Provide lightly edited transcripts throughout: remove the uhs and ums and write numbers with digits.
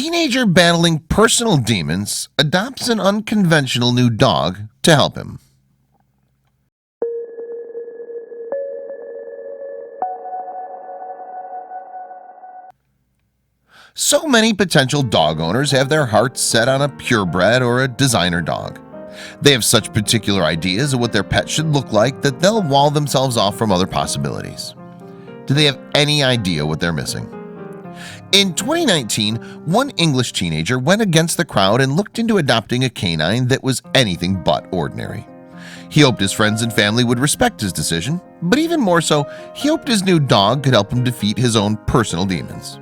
teenager battling personal demons adopts an unconventional new dog to help him. So many potential dog owners have their hearts set on a purebred or a designer dog. They have such particular ideas of what their pet should look like that they'll wall themselves off from other possibilities. Do they have any idea what they're missing? In 2019, one English teenager went against the crowd and looked into adopting a canine that was anything but ordinary. He hoped his friends and family would respect his decision, but even more so, he hoped his new dog could help him defeat his own personal demons.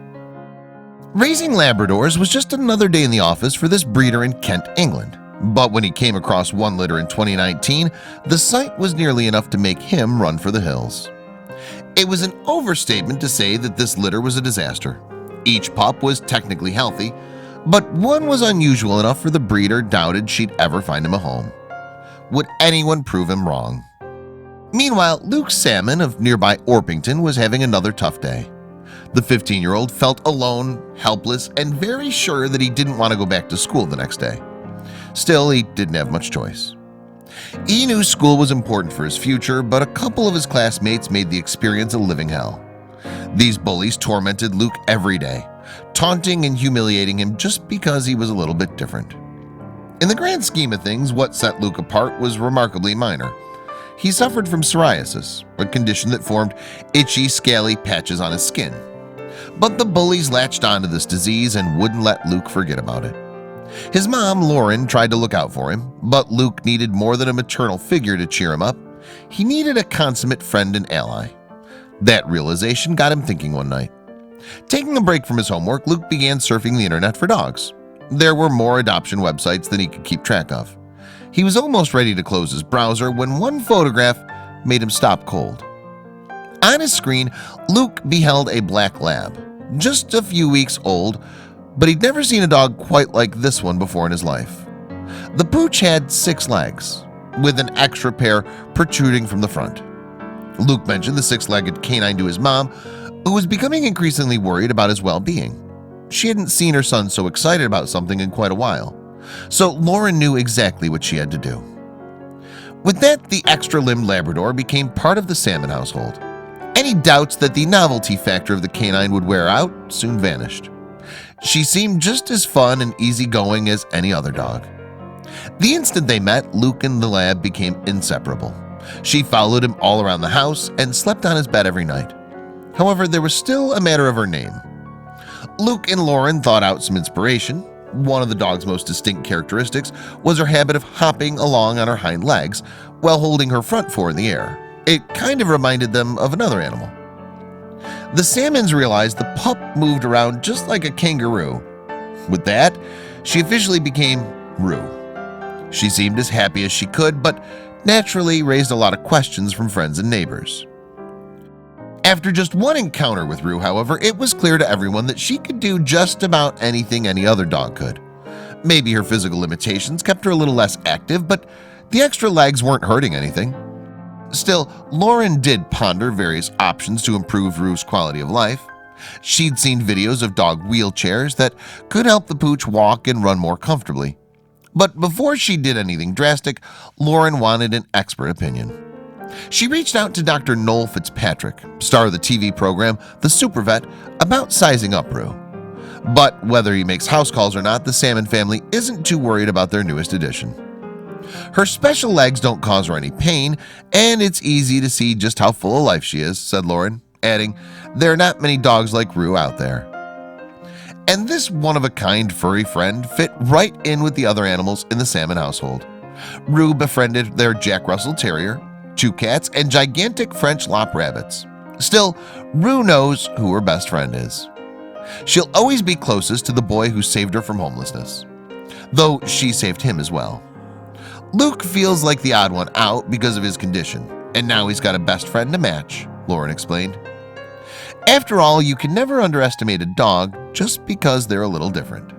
Raising Labradors was just another day in the office for this breeder in Kent, England. But when he came across one litter in 2019, the sight was nearly enough to make him run for the hills. It was an overstatement to say that this litter was a disaster. Each pup was technically healthy, but one was unusual enough for the breeder doubted she'd ever find him a home. Would anyone prove him wrong? Meanwhile, Luke Salmon of nearby Orpington was having another tough day. The 15-year-old felt alone, helpless, and very sure that he didn't want to go back to school the next day. Still, he didn't have much choice. He knew school was important for his future, but a couple of his classmates made the experience a living hell. These bullies tormented Luke every day, taunting and humiliating him just because he was a little bit different. In the grand scheme of things, what set Luke apart was remarkably minor. He suffered from psoriasis, a condition that formed itchy, scaly patches on his skin. But the bullies latched onto this disease and wouldn't let Luke forget about it. His mom, Lauren, tried to look out for him, but Luke needed more than a maternal figure to cheer him up. He needed a consummate friend and ally. That realization got him thinking one night. Taking a break from his homework, Luke began surfing the internet for dogs. There were more adoption websites than he could keep track of. He was almost ready to close his browser when one photograph made him stop cold. On his screen, Luke beheld a black lab, just a few weeks old, but he'd never seen a dog quite like this one before in his life. The pooch had 6 legs, with an extra pair protruding from the front. Luke mentioned the 6-legged canine to his mom, who was becoming increasingly worried about his well-being. She hadn't seen her son so excited about something in quite a while, so Lauren knew exactly what she had to do. With that, the extra-limbed Labrador became part of the Salmon household. Any doubts that the novelty factor of the canine would wear out soon vanished. She seemed just as fun and easygoing as any other dog. The instant they met, Luke and the lab became inseparable. She followed him all around the house and slept on his bed every night. However, there was still a matter of her name. Luke and Lauren thought out some inspiration. One of the dog's most distinct characteristics was her habit of hopping along on her hind legs while holding her front fore in the air. It kind of reminded them of another animal. The Salmons realized the pup moved around just like a kangaroo. With that, she officially became Rue. She seemed as happy as she could, but naturally raised a lot of questions from friends and neighbors. After just one encounter with Rue, however, it was clear to everyone that she could do just about anything any other dog could. Maybe her physical limitations kept her a little less active, but the extra legs weren't hurting anything. Still, Lauren did ponder various options to improve Rue's quality of life. She'd seen videos of dog wheelchairs that could help the pooch walk and run more comfortably. But before she did anything drastic, Lauren wanted an expert opinion. She reached out to Dr. Noel Fitzpatrick, star of the TV program The Super Vet, about sizing up Rue. But whether he makes house calls or not, the Salmon family isn't too worried about their newest addition. Her special legs don't cause her any pain, and it's easy to see just how full of life she is, said Lauren, adding, "There are not many dogs like Rue out there." And this one-of-a-kind furry friend fit right in with the other animals in the Salmon household. Rue befriended their Jack Russell Terrier, 2 cats, and gigantic French lop rabbits. Still, Rue knows who her best friend is. She'll always be closest to the boy who saved her from homelessness, though she saved him as well. Luke feels like the odd one out because of his condition, and now he's got a best friend to match, Lauren explained. After all, you can never underestimate a dog just because they're a little different.